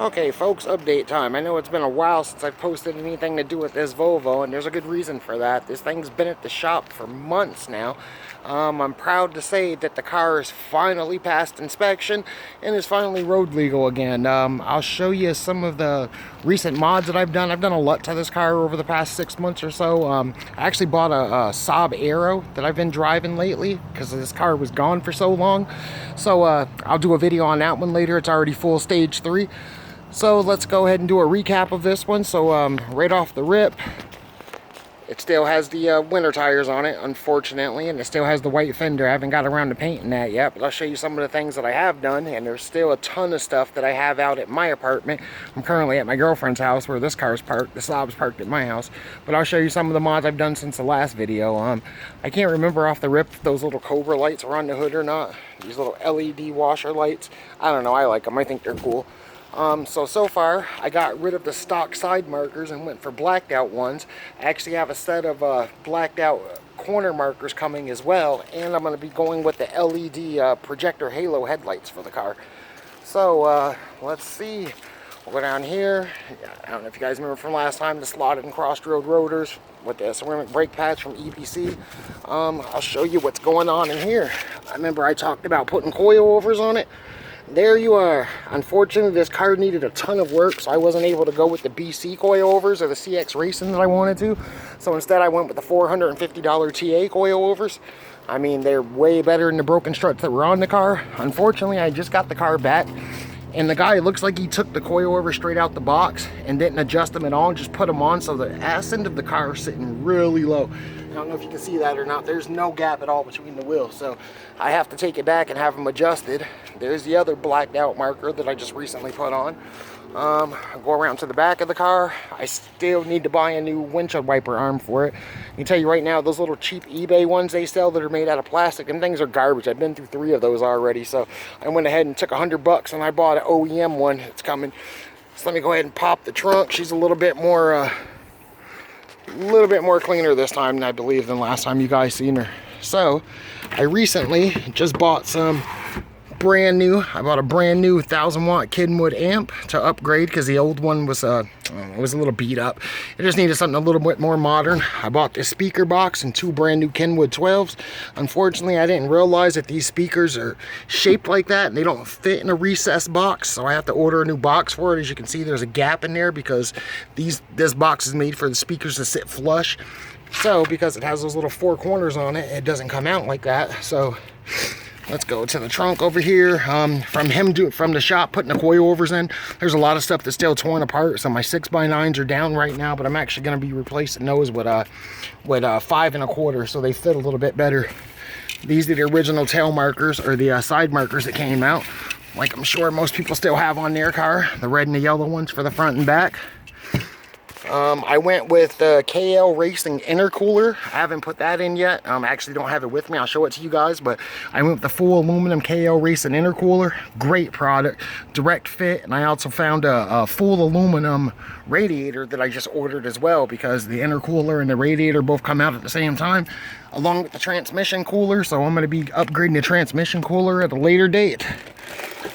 Okay folks, update time. I know it's been a while since I've posted anything to do with this Volvo, and there's a good reason for that. This thing's been at the shop for months now. I'm proud to say that the car has finally passed inspection and is finally road legal again. I'll show you some of the recent mods that I've done. I've done a lot to this car over the past 6 months or so. I actually bought a Saab Aero that I've been driving lately because this car was gone for so long. So I'll do a video on that one later. It's already full stage 3. So let's go ahead and do a recap of this one. So right off the rip, it still has the winter tires on it, unfortunately, and it still has the white fender. I haven't got around to painting that yet, but I'll show you some of the things that I have done, and there's still a ton of stuff that I have out at my apartment. I'm currently at my girlfriend's house where this car's parked. The Saab's parked at my house, but I'll show you some of the mods I've done since the last video. I can't remember off the rip if those little Cobra lights were on the hood or not. These little LED washer lights. I don't know, I like them. I think they're cool. So far, I got rid of the stock side markers and went for blacked out ones. I actually have a set of blacked out corner markers coming as well, and I'm going to be going with the LED projector halo headlights for the car. So let's see. We'll go down here. I don't know if you guys remember from last time, the slotted and crossed road rotors with the ceramic brake pads from EPC. I'll show you what's going on in here. I remember I talked about putting coilovers on it. There you are. Unfortunately, this car needed a ton of work, so I wasn't able to go with the BC coilovers or the CX Racing that I wanted to. So instead, I went with the $450 TA coilovers. I mean, they're way better than the broken struts that were on the car. Unfortunately, I just got the car back, and the guy, it looks like he took the coilover straight out the box and didn't adjust them at all and just put them on, so the ass end of the car is sitting really low. I don't know if you can see that or not. There's no gap at all between the wheels, so I have to take it back and have them adjusted. There's the other blacked out marker that I just recently put on. I'll go around to the back of the car. I still need to buy a new windshield wiper arm for it. I can tell you right now, those little cheap eBay ones they sell that are made out of plastic, and things are garbage. I've been through 3 of those already, so I went ahead and took $100 and I bought an OEM one. It's coming. So let me go ahead and pop the trunk. She's a little bit more cleaner this time, I believe, than last time you guys seen her. So I recently just bought some brand new. I bought a brand new 1000-watt Kenwood amp to upgrade because the old one was it was a little beat up. It just needed something a little bit more modern. I bought this speaker box and 2 brand new Kenwood 12s. Unfortunately, I didn't realize that these speakers are shaped like that and they don't fit in a recessed box, so I have to order a new box for it. As you can see, there's a gap in there because this box is made for the speakers to sit flush. So because it has those little 4 corners on it, it doesn't come out like that. So let's go to the trunk over here. From the shop putting the coilovers in, there's a lot of stuff that's still torn apart. So my 6x9s are down right now, but I'm actually going to be replacing those with 5 1/4, so they fit a little bit better. These are the original tail markers, or the side markers that came out, like I'm sure most people still have on their car, the red and the yellow ones for the front and back. I went with the KL Racing intercooler. I haven't put that in yet. I actually don't have it with me. I'll show it to you guys, but I went with the full aluminum KL Racing intercooler. Great product, direct fit, and I also found a full aluminum radiator that I just ordered as well, because the intercooler and the radiator both come out at the same time, along with the transmission cooler. So I'm going to be upgrading the transmission cooler at a later date.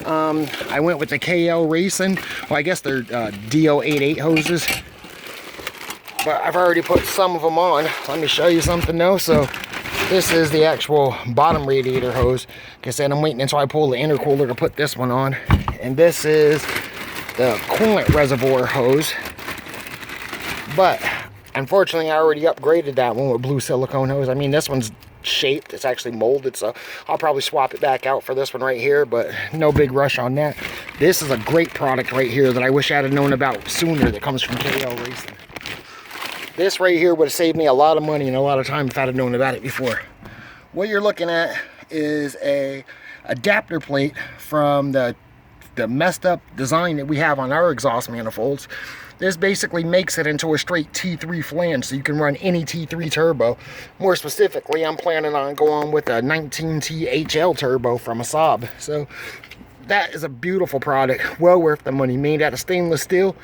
I went with the KL Racing. Well, I guess they're DO88 hoses, but I've already put some of them on. Let me show you something though. So this is the actual bottom radiator hose. Like I said, I'm waiting until I pull the intercooler to put this one on. And this is the coolant reservoir hose. But unfortunately, I already upgraded that one with blue silicone hose. I mean, this one's shaped. It's actually molded, so I'll probably swap it back out for this one right here, but no big rush on that. This is a great product right here that I wish I'd have known about sooner, that comes from KL Racing. This right here would have saved me a lot of money and a lot of time if I'd have known about it before. What you're looking at is a adapter plate from the messed up design that we have on our exhaust manifolds. This basically makes it into a straight T3 flange, so you can run any T3 turbo. More specifically, I'm planning on going with a 19T HL turbo from a Saab. So that is a beautiful product, well worth the money, made out of stainless steel.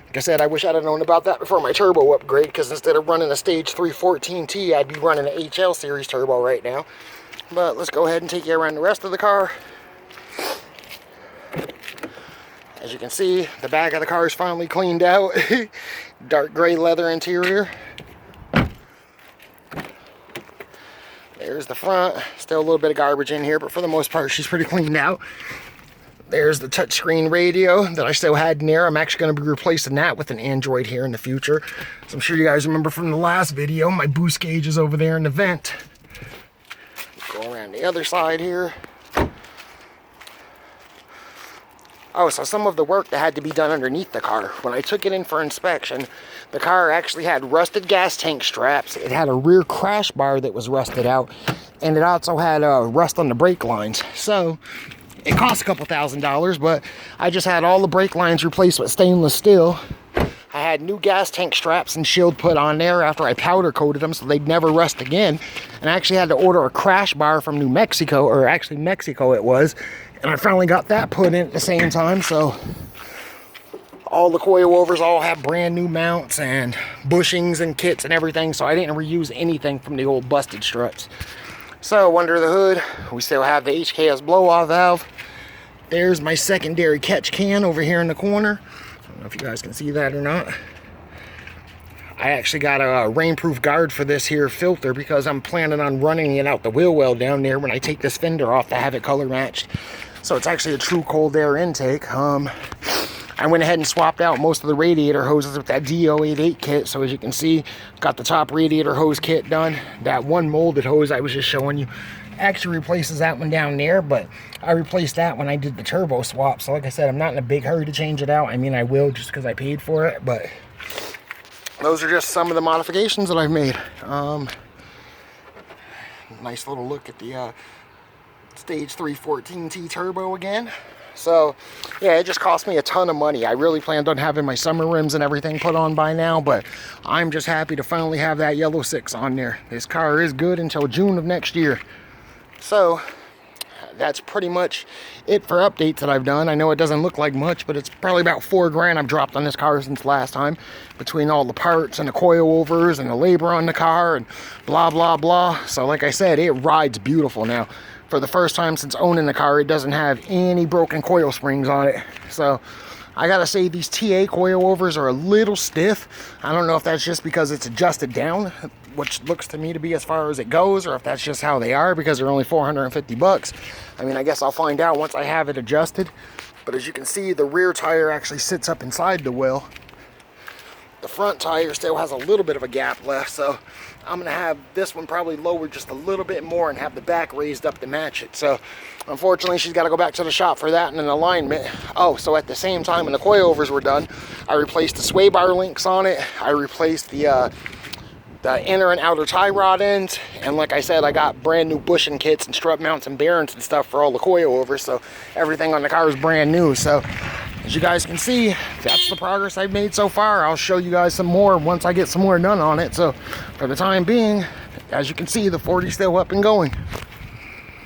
Like I said, I wish I'd have known about that before my turbo upgrade, because instead of running a stage 3 14T, I'd be running an HL series turbo right now. But let's go ahead and take you around the rest of the car. As you can see, the back of the car is finally cleaned out. Dark gray leather interior. There's the front. Still a little bit of garbage in here, but for the most part, she's pretty cleaned out. There's the touchscreen radio that I still had in there. I'm actually going to be replacing that with an Android here in the future. So I'm sure you guys remember from the last video, my boost gauge is over there in the vent. Go around the other side here. Oh, so some of the work that had to be done underneath the car. When I took it in for inspection, the car actually had rusted gas tank straps. It had a rear crash bar that was rusted out, and it also had rust on the brake lines. So it cost a couple $1,000s, but I just had all the brake lines replaced with stainless steel. I had new gas tank straps and shield put on there after I powder coated them so they'd never rust again. And I actually had to order a crash bar from New Mexico, or actually Mexico it was. And I finally got that put in at the same time, so all the coilovers all have brand new mounts and bushings and kits and everything, so I didn't reuse anything from the old busted struts. So under the hood, we still have the HKS blow-off valve. There's my secondary catch can over here in the corner. I don't know if you guys can see that or not. I actually got a rainproof guard for this here filter because I'm planning on running it out the wheel well down there when I take this fender off to have it color matched. So it's actually a true cold air intake. I went ahead and swapped out most of the radiator hoses with that DO88 kit. So as you can see, got the top radiator hose kit done. That one molded hose I was just showing you actually replaces that one down there, but I replaced that when I did the turbo swap. So like I said, I'm not in a big hurry to change it out. I mean, I will just because I paid for it, but those are just some of the modifications that I've made. Nice little look at the Stage 314T turbo again. So yeah, it just cost me a ton of money. I really planned on having my summer rims and everything put on by now, but I'm just happy to finally have that yellow 6 on there. This car is good until June of next year. So that's pretty much it for updates that I've done. I know it doesn't look like much, but it's probably about $4 grand I've dropped on this car since last time, between all the parts and the coilovers and the labor on the car and blah blah blah. So like I said, it rides beautiful now. For the first time since owning the car, it doesn't have any broken coil springs on it. So I gotta say, these TA coilovers are a little stiff. I don't know if that's just because it's adjusted down, which looks to me to be as far as it goes, or if that's just how they are because they're only 450 bucks. I mean, I guess I'll find out once I have it adjusted. But as you can see, the rear tire actually sits up inside the wheel. The front tire still has a little bit of a gap left, so I'm gonna have this one probably lowered just a little bit more and have the back raised up to match it. So unfortunately, she's got to go back to the shop for that and an alignment. Oh, so at the same time when the coilovers were done, I replaced the sway bar links on it. I replaced the inner and outer tie rod ends, and like I said, I got brand new bushing kits and strut mounts and bearings and stuff for all the coilovers, so everything on the car is brand new. So as you guys can see, that's the progress I've made so far. I'll show you guys some more once I get some more done on it. So for the time being, as you can see, the 40's still up and going.